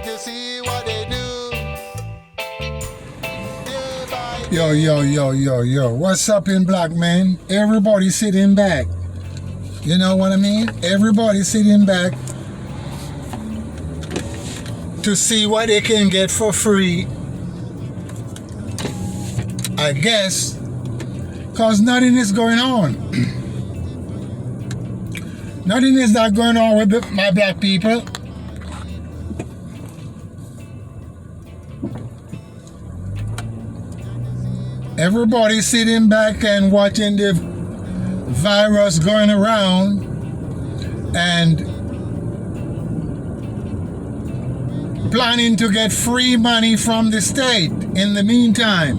to see what they do. Day by Yo, yo, yo, yo, yo. What's up in black, man? Everybody sitting back. You know what I mean? Everybody sitting back to see what they can get for free. I guess. Because nothing is going on. Nothing is not going on with my black people. Everybody sitting back and watching the virus going around and planning to get free money from the state in the meantime.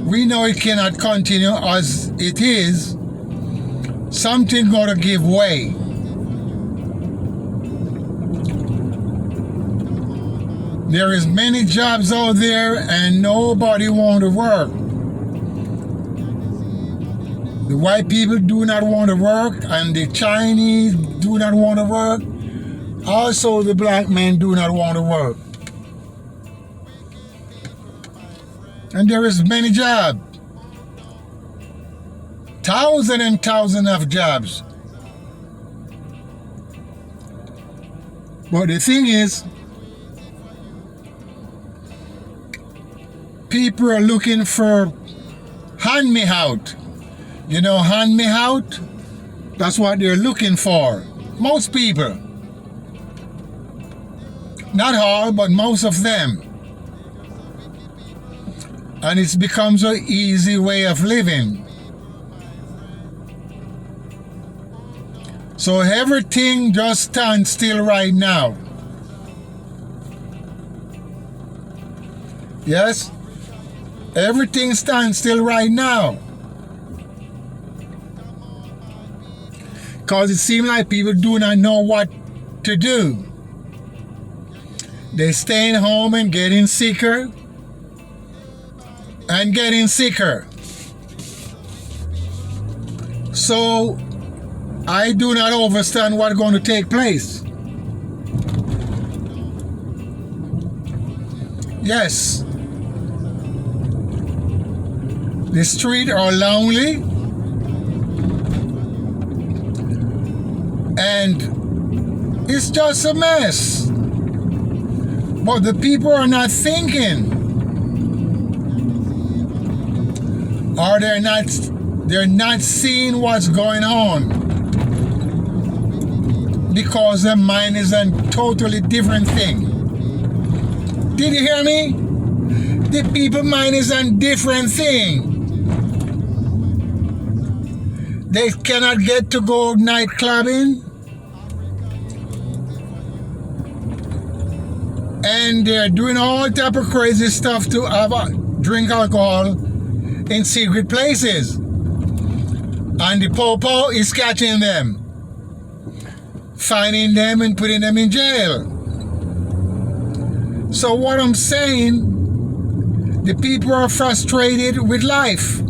We know it cannot continue as it is. Something got to give way. There is many jobs out there and nobody want to work. The white people do not want to work and the Chinese do not want to work. Also the black men do not want to work. And there is many jobs. Thousands and thousands of jobs. But the thing is, people are looking for hand me out. You know, hand me out? That's what they're looking for. Most people. Not all, but most of them. And it becomes an easy way of living. So everything just stands still right now. Yes? Everything stands still right now. Because it seems like people do not know what to do. They're staying home and getting sicker. And getting sicker. So, I do not understand what's going to take place. Yes. The streets are lonely. And it's just a mess. But the people are not thinking. Or they're not seeing what's going on. Because their mind is a totally different thing. Did you hear me? The people's mind is a different thing. They cannot get to go night clubbing. And they're doing all type of crazy stuff to drink alcohol in secret places. And the popo is catching them, finding them and putting them in jail. So what I'm saying, the people are frustrated with life.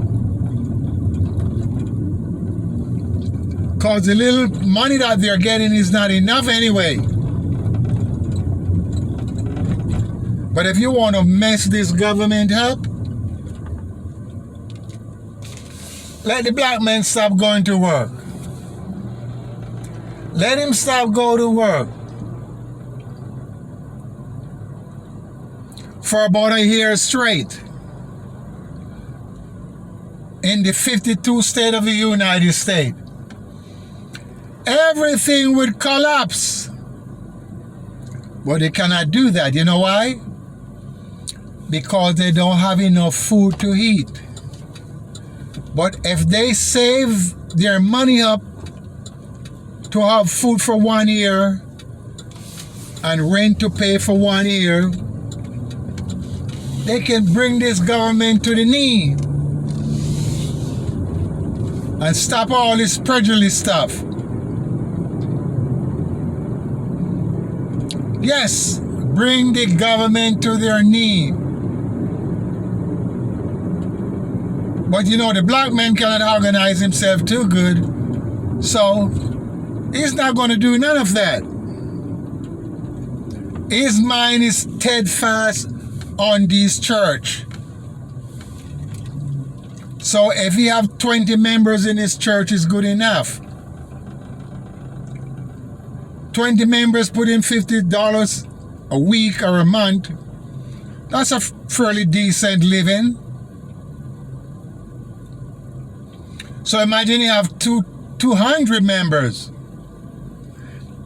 Because the little money that they're getting is not enough anyway. But if you want to mess this government up, let the black man stop going to work. Let him stop going to work. For about a year straight. In the 52 states of the United States. Everything would collapse. But they cannot do that. You know why? Because they don't have enough food to eat. But if they save their money up to have food for 1 year and rent to pay for 1 year, they can bring this government to the knee and stop all this prejudice stuff. Yes, bring the government to their knee. But you know, the black man cannot organize himself too good, so he's not going to do none of that. His mind is steadfast on this church. So if he have 20 members in his church, is good enough. 20 members put in $50 a week or a month. That's a fairly decent living. So imagine you have 200 members.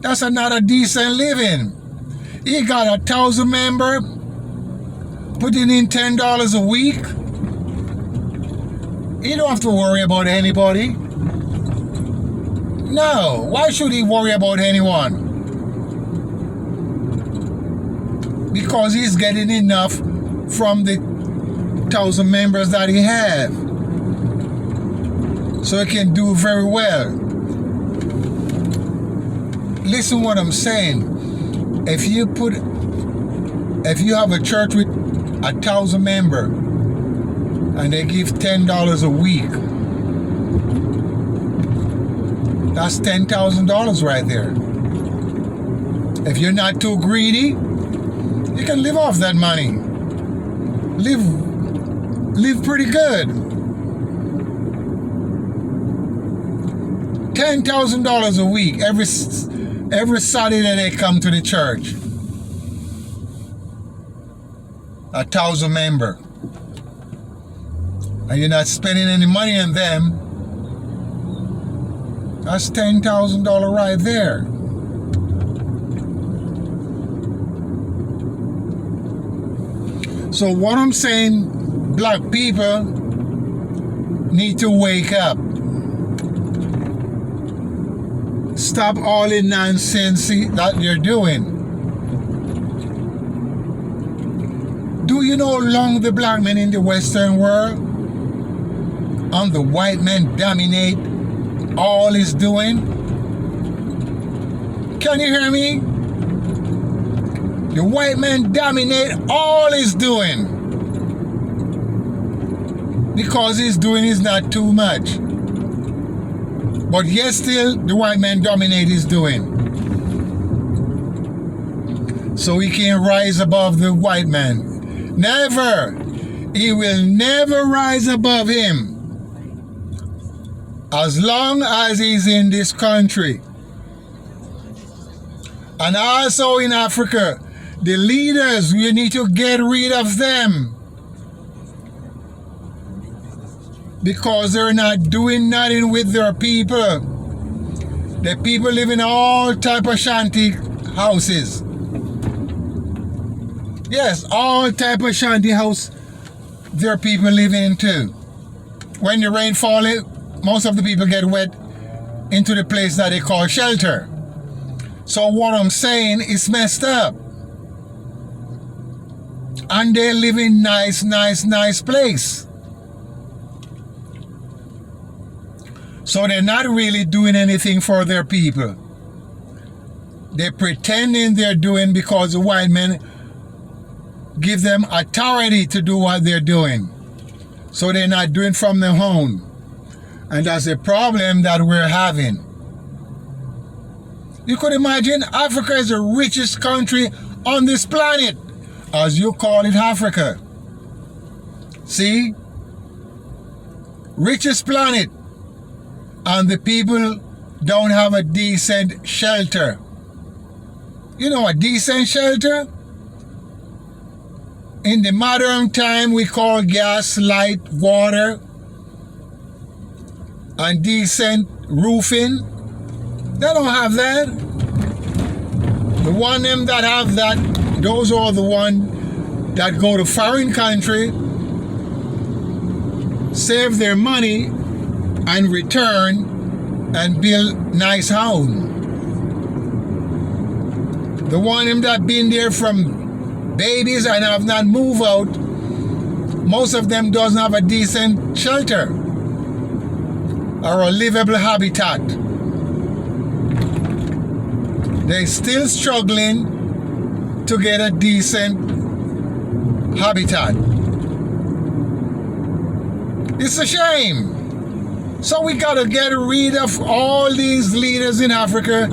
That's another decent living. He got 1,000 member putting in $10 a week. He don't have to worry about anybody. No, why should he worry about anyone? Because he's getting enough from the 1,000 members that he have. So he can do very well. Listen what I'm saying. If you have a church with 1,000 members and they give $10 a week, that's $10,000 right there. If you're not too greedy, you can live off that money. Live pretty good. $10,000 a week every Saturday they come to the church. 1,000 member. And you're not spending any money on them. That's $10,000 right there. So what I'm saying, black people need to wake up. Stop all the nonsense that you're doing. Do you know how long the black men in the Western world and the white men dominate all is doing? Can you hear me? The white men dominate all is doing. Because he's doing is not too much. But yet still, the white man dominate his doing. So he can't rise above the white man. Never. He will never rise above him. As long as he's in this country. And also in Africa, the leaders, we need to get rid of them. Because they're not doing nothing with their people. The people live in all type of shanty houses. Yes, all type of shanty house their people live in too. When the rain falls, most of the people get wet into the place that they call shelter. So what I'm saying is messed up. And they live in nice place. So they're not really doing anything for their people. They're pretending they're doing because the white men give them authority to do what they're doing. So they're not doing from their own. And that's a problem that we're having. You could imagine Africa is the richest country on this planet, as you call it, Africa. See? Richest planet. And the people don't have a decent shelter. You know a decent shelter? In the modern time, we call gas, light, water, and decent roofing. They don't have that. The one them that have that, those are the one that go to foreign country, save their money, and return and build nice home. The one them that been there from babies and have not moved out, most of them doesn't have a decent shelter or a livable habitat. They're still struggling to get a decent habitat. It's a shame. So we gotta get rid of all these leaders in Africa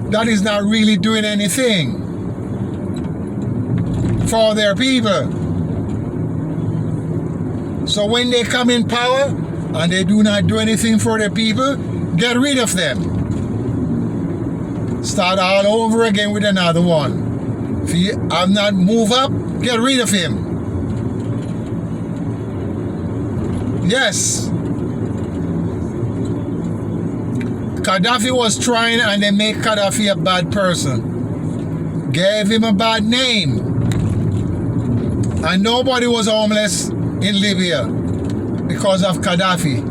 that is not really doing anything. for their people. So when they come in power and they do not do anything for their people, get rid of them. Start all over again with another one. If you have not moved up, get rid of him. Yes. Gaddafi was trying and they made Gaddafi a bad person. Gave him a bad name. And nobody was homeless in Libya because of Gaddafi.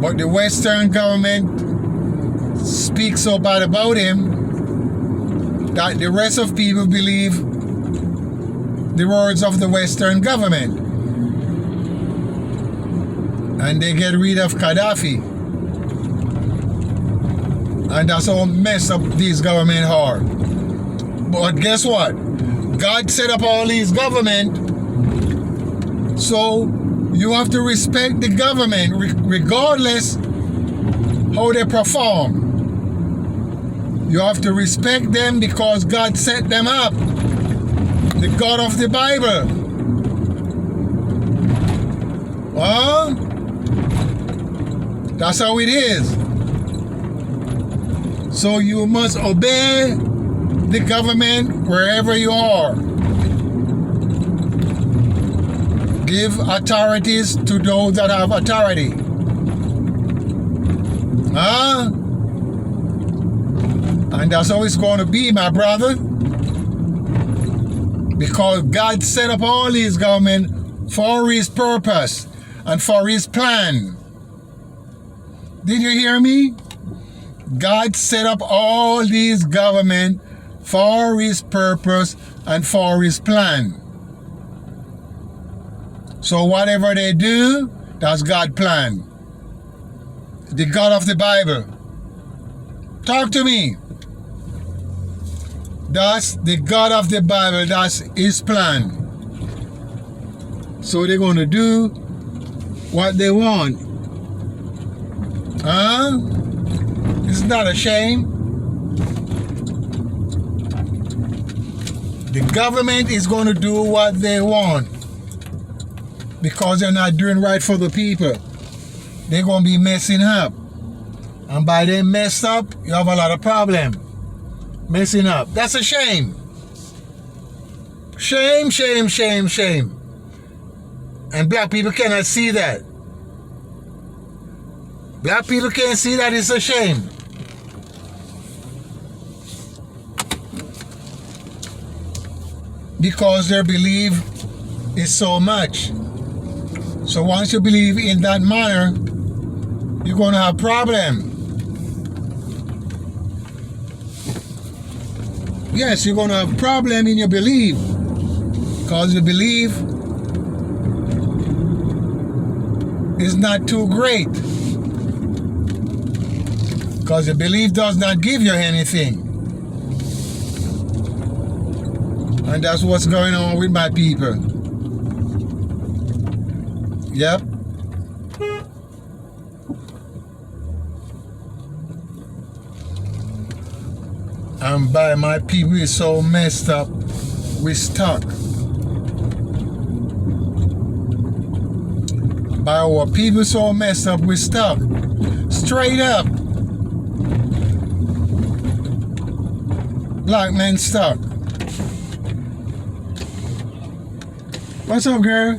But the Western government speaks so bad about him that the rest of people believe the words of the Western government. And they get rid of Gaddafi. And that's how messed up these government are. But guess what? God set up all these government, so you have to respect the government regardless how they perform. You have to respect them because God set them up. The God of the Bible. Huh? That's how it is. So you must obey the government wherever you are. Give authorities to those that have authority. Huh? And that's how it's going to be, my brother. Because God set up all these government for his purpose and for his plan. Did you hear me? God set up all these government for his purpose and for his plan. So whatever they do, that's God's plan. The God of the Bible. Talk to me. That's the God of the Bible. That's his plan. So they're going to do what they want. Huh? It's not a shame. The government is going to do what they want because they're not doing right for the people. They're going to be messing up. And by them messed up, you have a lot of problem. Messing up. That's a shame. Shame, shame, shame, shame. And black people cannot see that. Black people can't see that. It's a shame. Because their belief is so much. So once you believe in that manner, you're going to have problem. Yes, you're going to have problem in your belief. Because your belief is not too great. Because your belief does not give you anything. And that's what's going on with my people. Yep. And by my people is so messed up, we stuck. By our people so messed up, we stuck. Straight up. Black men stuck. What's up, girl?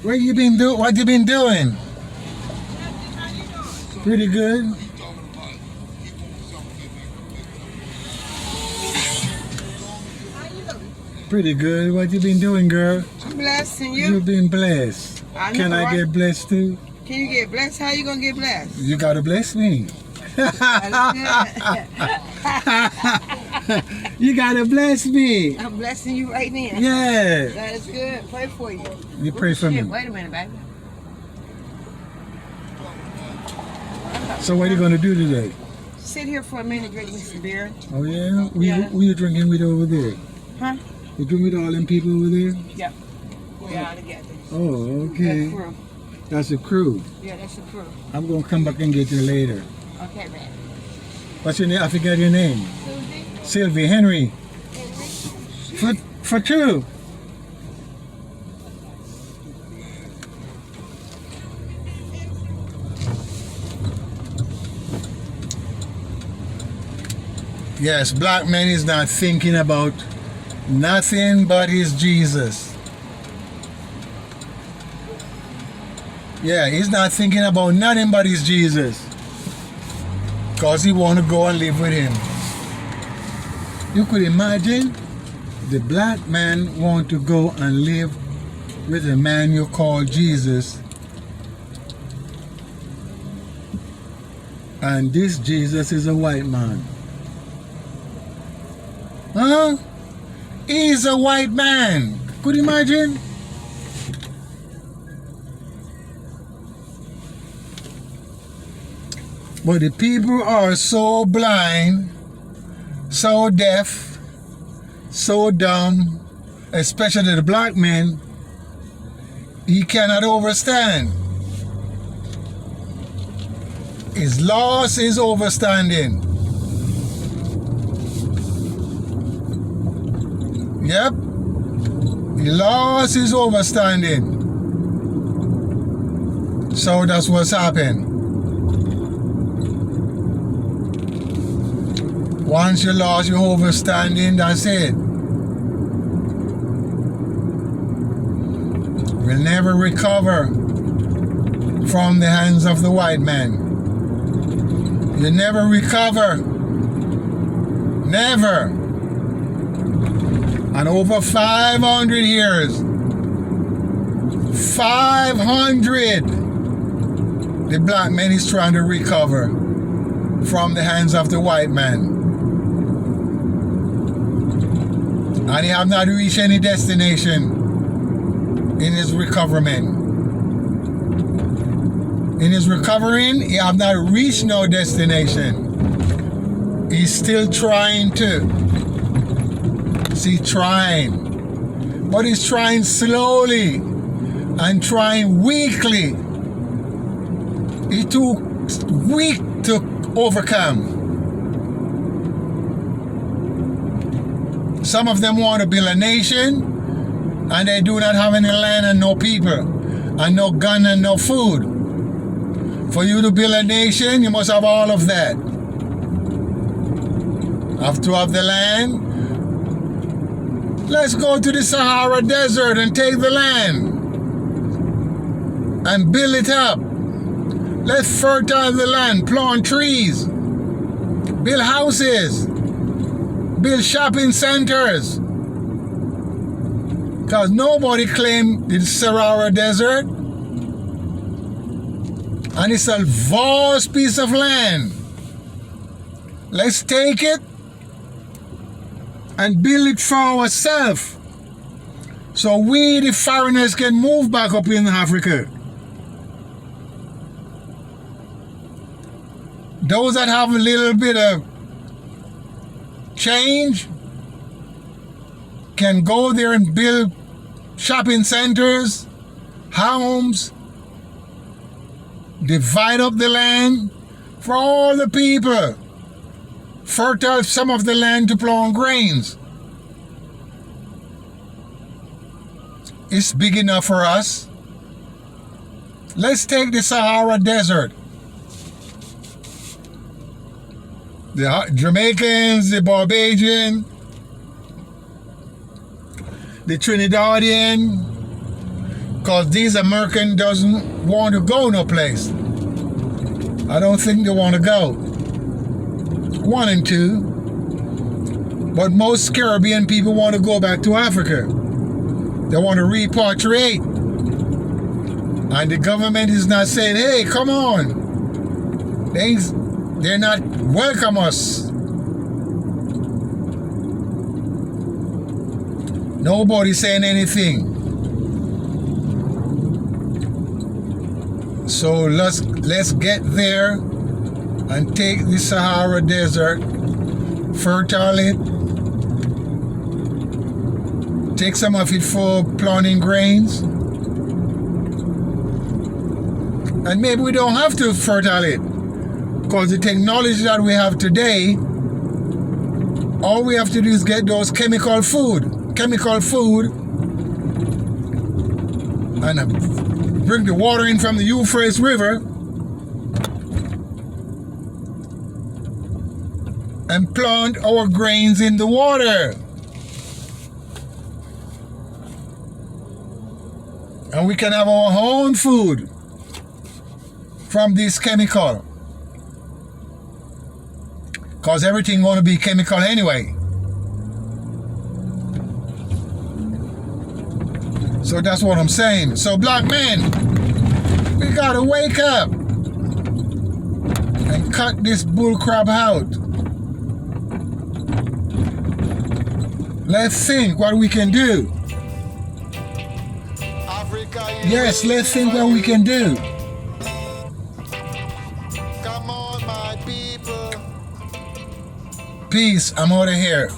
What you been doing? What you been doing? Pretty good. Pretty good. What you been doing, girl? I'm blessing you. You've been blessed. I know, Can I right? get blessed too? Can you get blessed? How you gonna get blessed? You gotta bless me. You gotta bless me. I'm blessing you right now. Yeah. That is good. Pray for you. You pray for me. Shit, wait a minute, baby. So what are you gonna do today? Sit here for a minute, drink me some beer. Oh yeah? Yeah. Who you drinking with over there? Huh? You drinking with all them people over there? Yep. We're all together. Oh, That's okay. crew. That's a crew. Yeah, that's the crew. I'm gonna come back and get you later. Okay, man. What's your name? I forget your name. Sylvie. Henry. For two. Yes, black man is not thinking about nothing but his Jesus. Yeah, he's not thinking about nothing but his Jesus. Because he want to go and live with him. You could imagine the black man want to go and live with a man you call Jesus. And this Jesus is a white man. Huh? He's a white man. Could you imagine? But the people are so blind, so deaf, so dumb, especially the black men, he cannot understand. His loss is overstanding. Yep. He lost his overstanding. So that's what's happened. Once you lost your overstanding, that's it. Will never recover from the hands of the white man. You never recover. Never. And over 500 years, 500, the black man is trying to recover from the hands of the white man. And he have not reached any destination in his recovery. In his recovering, he have not reached no destination. He's still trying to. See, trying. But he's trying slowly and trying weakly. He's too weak to overcome. Some of them want to build a nation and they do not have any land and no people and no gun and no food. For you to build a nation, you must have all of that. Have to have the land. Let's go to the Sahara Desert and take the land and build it up. Let's fertilize the land, plant trees, build houses, build shopping centers. Because nobody claimed the Sahara Desert. And it's a vast piece of land. Let's take it and build it for ourselves. So we, the foreigners, can move back up in Africa. Those that have a little bit of change can go there and build shopping centers, homes, divide up the land for all the people, fertile some of the land to plant grains. It's big enough for us. Let's take the Sahara Desert. The Jamaicans, the Barbadian, the Trinidadian, because these Americans doesn't want to go no place. I don't think they want to go. 1 and 2. But most Caribbean people want to go back to Africa. They want to repatriate. And the government is not saying, hey, come on. They're not welcome us. Nobody saying anything. So let's get there and take the Sahara Desert, fertile it, take some of it for planting grains, and maybe we don't have to fertile it. Because the technology that we have today, all we have to do is get those chemical food, and bring the water in from the Euphrates River and plant our grains in the water. And we can have our own food from this chemical. Because everything going to be chemical anyway. So that's what I'm saying. So black men, we got to wake up and cut this bull crap out. Let's think what we can do. Africa, Yes, let's think what we can do. Come on, my people. Peace. I'm out of here.